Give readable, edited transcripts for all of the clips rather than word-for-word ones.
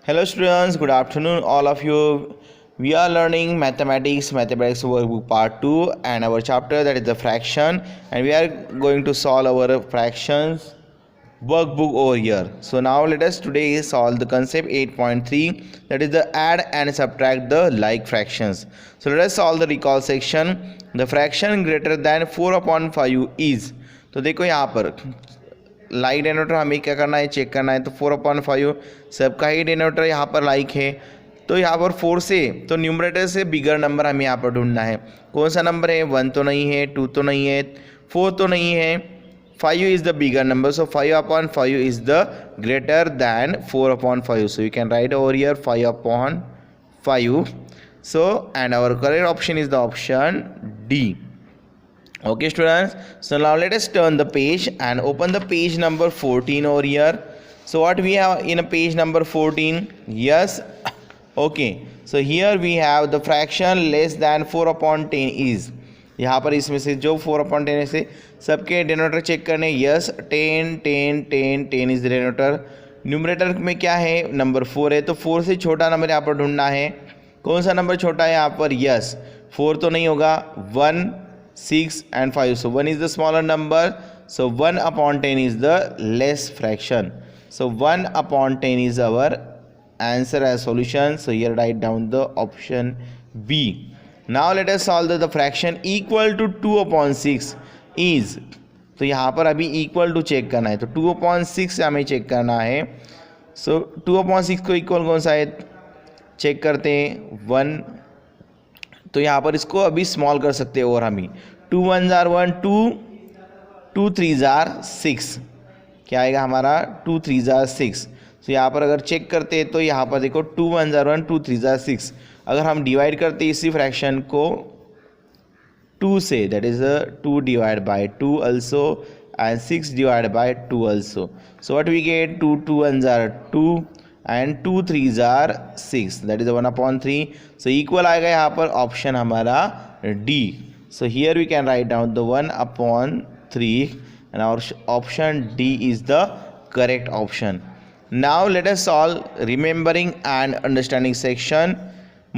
Hello students, good afternoon all of you. We are learning mathematics workbook part 2 and our chapter that is the fraction, and we are going to solve our fractions workbook over here. So now let us today solve the concept 8.3, that is the add and subtract the like fractions. So let us solve the recall section. The fraction greater than 4 upon 5 is, तो देखो यहाँ पर like डिनोटर हमें क्या करना है, check करना है. तो 4/5 सबका ही डिनोटर यहाँ पर लाइक है. तो यहाँ पर 4 से तो न्यूमरेटर से बिगर नंबर हमें यहाँ पर ढूंढना है. कौन सा नंबर है? 1 तो नहीं है, 2 तो नहीं है, 4 तो नहीं है, 5 is the bigger number. So 5/5 is the greater than 4/5. So you can write over here 5/5. So and our correct option is the option D. Okay students, so now let us turn the page and open the page number 14 over here. So what we have in a page number 14? Yes, okay, so here we have the fraction less than 4/10 is. यहाँ पर इसमें से जो 4/10 से सबके डिनोटर check करने. Yes, 10 10 10 10 is the डिनोटर. Numerator में क्या है? नंबर 4 है. तो 4 से छोटा नंबर यहाँ पर ढूंढना है. कौन सा नंबर छोटा है यहाँ पर? यस, 4 तो नहीं होगा. 1 6 and 5. So 1 is the smaller number. So 1/10 is the less fraction. So 1/10 is our answer as solution. So here write down the option B. Now let us solve the fraction equal to 2/6 is. तो यहाँ पर अभी equal to check करना है. तो 2/6 हमें check करना है. सो 2/6 को इक्वल कौन सा है चेक करते हैं. 1. तो यहाँ पर इसको अभी स्मॉल कर सकते हैं और हम ही 2 1 1 2 2 3 6. क्या आएगा हमारा? 2 3 6. तो यहाँ पर अगर चेक करते हैं तो यहाँ पर देखो 2 1 1 2 3 6. अगर हम डिवाइड करते इसी फ्रैक्शन को 2 से, that is 2 divide by 2 also and 6 divide by 2 also. So what we get? 2 2 1 2 and 2 3 6. That is 1/3. So equal आएगा यहाँ पर ऑप्शन हमारा D. So here we can write down the 1/3 and our option D is the correct option. Now let us solve remembering and understanding section.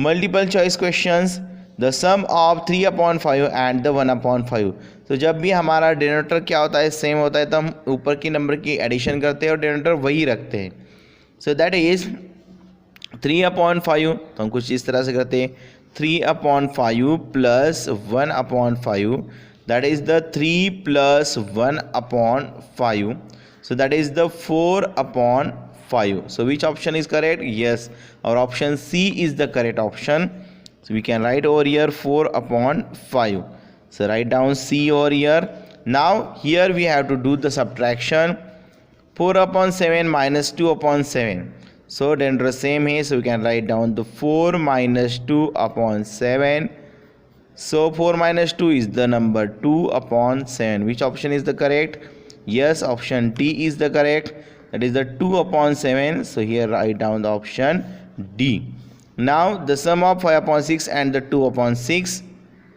Multiple choice questions. The sum of 3/5 and the 1/5. तो जब भी हमारा डिनोटर क्या होता है? Same होता है, तो हम ऊपर की नंबर की एडिशन करते हैं और डिनोटर वही रखते हैं. सो दैट इज 3/5. तो हम कुछ इस तरह से करते हैं. 3/5 plus 1/5. That is the 3 plus 1/5. So that is the 4/5. So which option is correct? Yes, और option C is the correct option. So we can write over here 4/5. So write down C over here. Now here we have to do the subtraction. 4/7 minus 2/7. So denominator same here, so we can write down the 4 minus 2/7. So 4 minus 2 is the number 2/7. Which option is the correct? Yes, option D is the correct. That is the 2/7. So here write down the option D. Now the sum of 5/6 and the 2/6.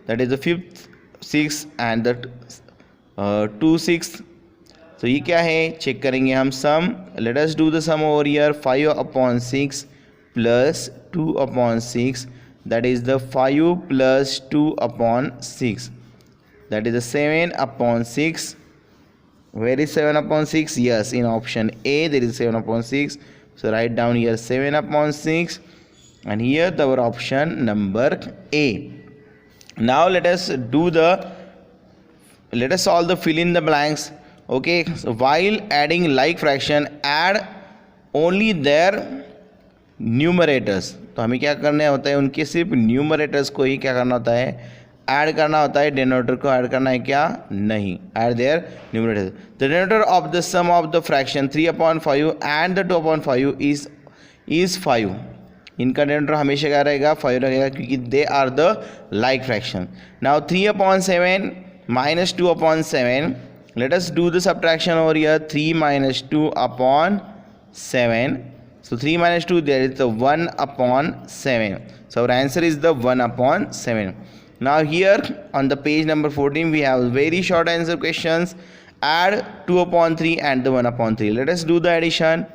That is the 5th 6 and the 2 6. तो ये क्या है check करेंगे हम sum. Let us do the sum over here. 5/6 plus 2/6. That is the 5 plus 2/6. That is the 7/6. Where is 7/6? Yes, in option A there is 7/6. So write down here 7/6 and here our option number A. Now let us solve the fill in the blanks. Okay, so while adding like fraction, add only their numerators. तो हमें क्या करना होता है? उनके सिर्फ numerators को ही क्या करना होता है? ऐड करना होता है. डिनोटर को ऐड करना है क्या? नहीं. Add their numerator. The denominator of the sum of the fraction 3/5 and the 2/5 is 5. इनका डिनोटर हमेशा क्या रहेगा? 5 रहेगा, क्योंकि they are the like fraction. Now 3/7 minus 2/7. Let us do the subtraction over here. 3 minus 2/7. So 3 minus 2, there is the 1/7. So our answer is the 1/7. Now here on the page number 14 we have very short answer questions. Add 2/3 and the 1/3. Let us do the addition.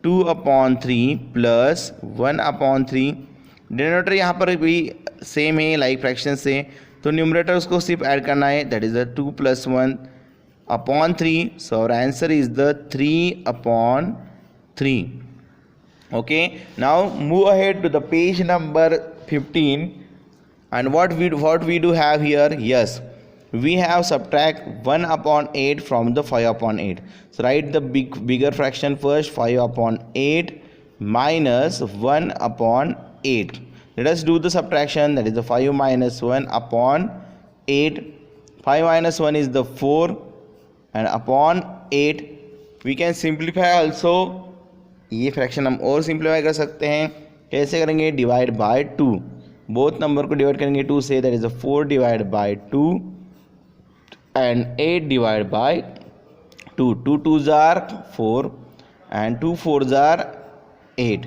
2/3 plus 1/3। Denominator यहाँ पर भी same है like fraction से, तो numerator उसको सिर्फ add करना है, that is the 2 + 1/3. So our answer is the 3/3. Okay, now move ahead to the page number 15, and what we do have here, yes, we have subtract 1/8 from the 5/8. So write the bigger fraction first, 5/8 minus 1/8. Let us do the subtraction, that is the 5 minus 1/8. 5 minus 1 is the 4, and upon 8 we can simplify also. ये fraction हम और simplify कर सकते हैं, कैसे करेंगे, divide by 2, both number को divide करेंगे 2 से, that is 4 divide by 2 and 8 divide by 2. 2 2s are 4 and 2 4s are 8.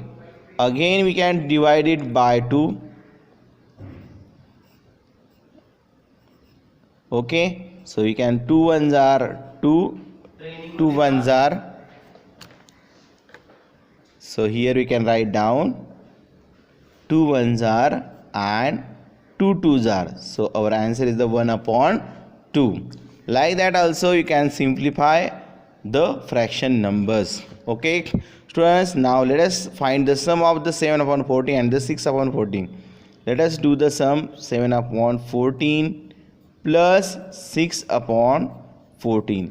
Again we can divide it by 2. Okay, so we can 2 1s are 2, 2 1s are, so here we can write down 2 1s are and 2 2s are. So our answer is the 1/2. Like that also you can simplify the fraction numbers. Okay students, now let us find the sum of the 7/14 and the 6/14. Let us do the sum. 7/14 plus 6/14.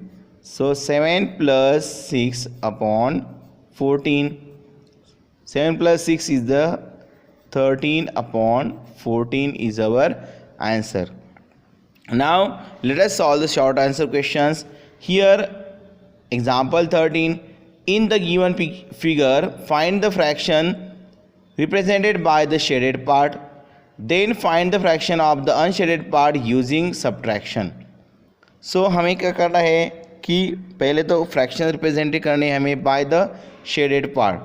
So 7 plus 6/14. 7 plus 6 is the 13/14 is our answer. Now let us solve the short answer questions. Here example 13, in the given figure find the fraction represented by the shaded part, then find the fraction of the unshaded part using subtraction. So हमें क्या करना है कि पहले तो fraction represent करने हैं हमें बाय द शेडेड पार्ट.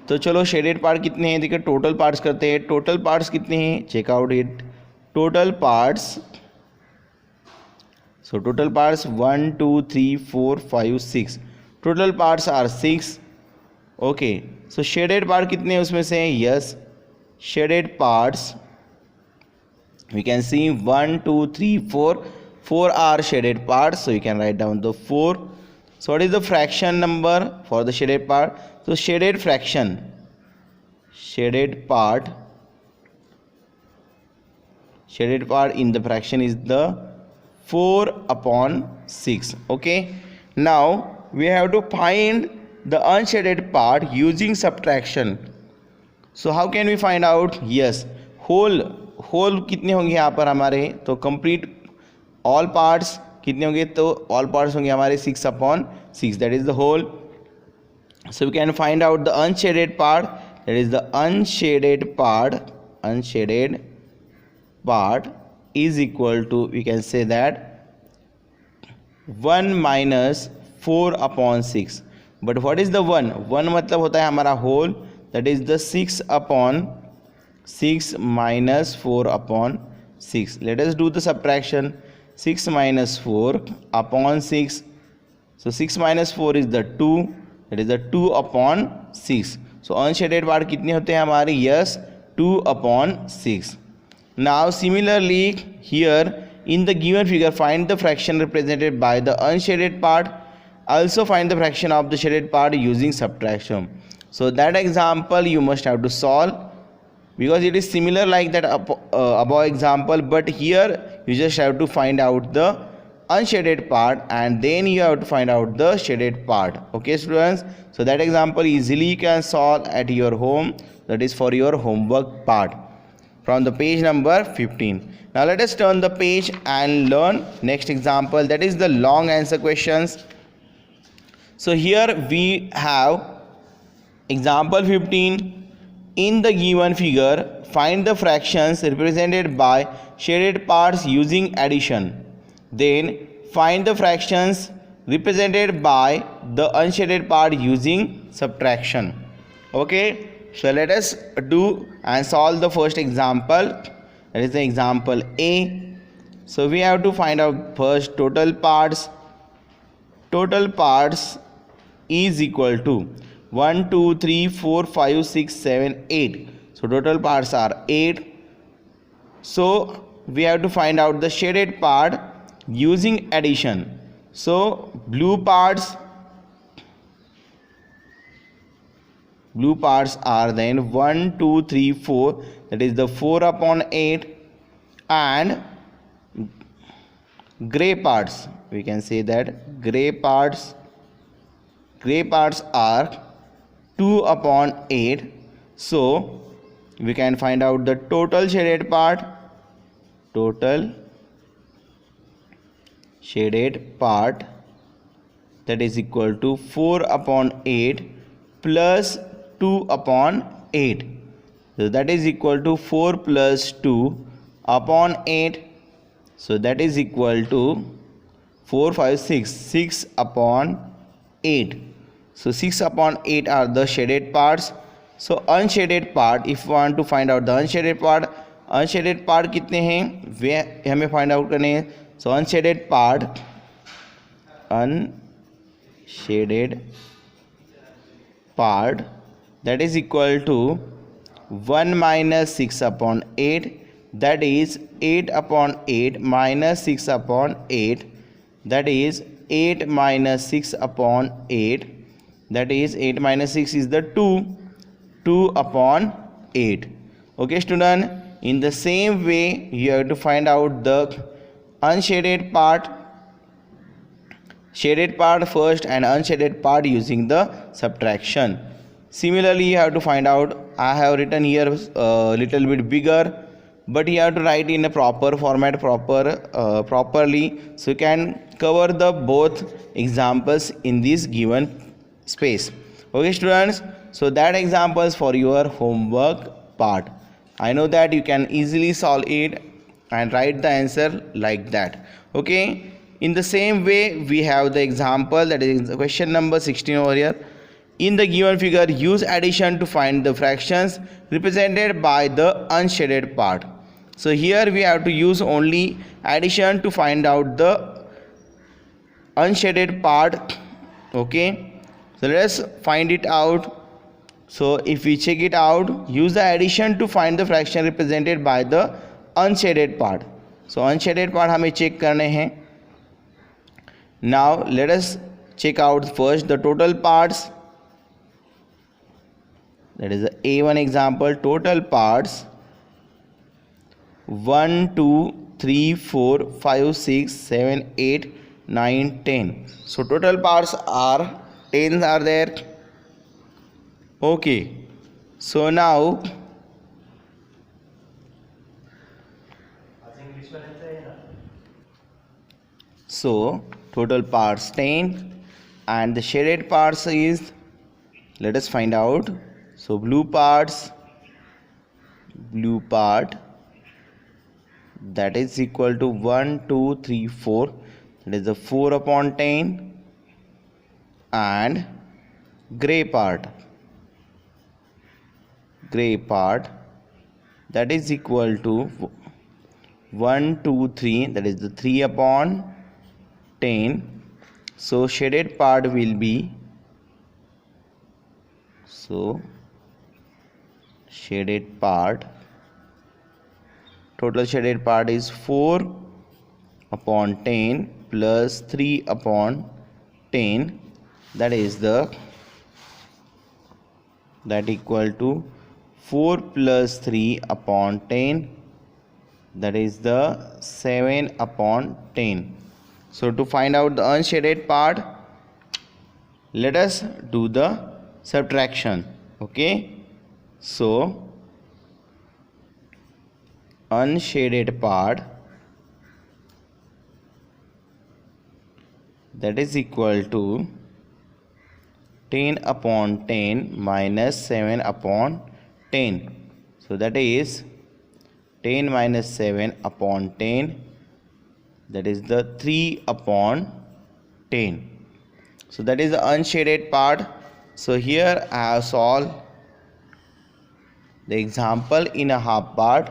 तो चलो शेडेड पार्ट कितने हैं, देखिए टोटल पार्ट्स करते हैं. टोटल पार्ट्स कितने हैं, check out it. Total parts, so total parts 1 2 3 4 5 6. Total parts are 6. Okay, so shaded part कितने हैं उसमें से, yes, shaded parts we can see 1 2 3 4 are shaded parts, so you can write down the 4. So what is the fraction number for the shaded part? So shaded fraction, shaded part in the fraction is the 4/6. Okay, now we have to find the unshaded part using subtraction. So how can we find out, yes, whole कितने होंगे यहाँ पर हमारे, तो complete all parts कितने होंगे, तो all parts होंगे हमारे 6/6, that is the whole. So we can find out the unshaded part, that is the unshaded part is equal to, we can say that 1 minus 4/6. But what is the 1 मतलब होता है हमारा whole, that is the 6/6 minus 4/6. Let us do the subtraction. 6 minus 4/6. So 6 minus 4 is the 2. That is the 2/6. So unshaded part कितने होते हैं हमारे, yes, 2/6. Now similarly here in the given figure find the fraction represented by the unshaded part. Also find the fraction of the shaded part using subtraction. So that example you must have to solve, because it is similar like that above example, but here you just have to find out the unshaded part and then you have to find out the shaded part. Okay students, so that example easily you can solve at your home, that is for your homework part from the page number 15. Now let us turn the page and learn next example, that is the long answer questions. So here we have example 15. In the given figure find the fractions represented by shaded parts using addition, then find the fractions represented by the unshaded part using subtraction. Okay, so let us do and solve the first example, that is the example A. So we have to find out first total parts. Total parts is equal to, 1, 2, 3, 4, 5, 6, 7, 8. So total parts are 8. So we have to find out the shaded part using addition. So blue parts are then 1, 2, 3, 4, that is the 4 upon 8, and gray parts, we can say that gray parts are 2 upon 8. So we can find out the total shaded part. Total shaded part, that is equal to 4 upon 8 plus 2 upon 8. So that is equal to 4 plus 2 upon 8. So that is equal to 4, 5, 6. 6 upon 8. So 6 upon 8 are the shaded parts. So unshaded part, if you want to find out the unshaded part कितने हैं वे हमें find out करने हैं. So unshaded part, that is equal to 1 minus 6 upon 8, that is 8 upon 8 minus 6 upon 8, that is 8 minus 6 upon 8, that is 8 minus 6 is the 2 upon 8. Okay student, in the same way you have to find out the unshaded part, shaded part first and unshaded part using the subtraction. Similarly you have to find out, I have written here a little bit bigger, but you have to write in a proper format, properly, so you can cover the both examples in this given space. Okay students, so that examples for your homework part. I know that you can easily solve it and write the answer like that. Okay, in the same way we have the example, that is question number 16 over here. In the given figure, use addition to find the fractions represented by the unshaded part. So here we have to use only addition to find out the unshaded part. Okay, so let's find it out. So if we check it out, use the addition to find the fraction represented by the unshaded part. So unshaded part हमें check करने हैं. Now let us check out first the total parts. That is the A1 example. Total parts 1, 2, 3, 4, 5, 6, 7, 8, 9, 10. So total parts are 10 are there. Okay, so now total parts 10 and the shaded parts is, let us find out. So blue part, that is equal to 1, 2, 3, 4, that is the 4 upon 10, and gray part, that is equal to 1, 2, 3, that is the 3 upon 10. So shaded part will be, so shaded part, total shaded part is 4 upon 10 plus 3 upon 10, that is the, that equal to 4 plus 3 upon 10, that is the 7 upon 10. So to find out the unshaded part, let us do the subtraction. Okay, so unshaded part, that is equal to 10 upon 10 minus 7 upon 10. So that is 10 minus 7 upon 10, that is the 3 upon 10. So that is the unshaded part. So here I have solved the example in a half part.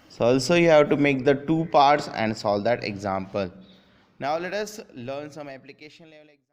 So also you have to make the 2 parts and solve that example. Now let us learn some application level examples.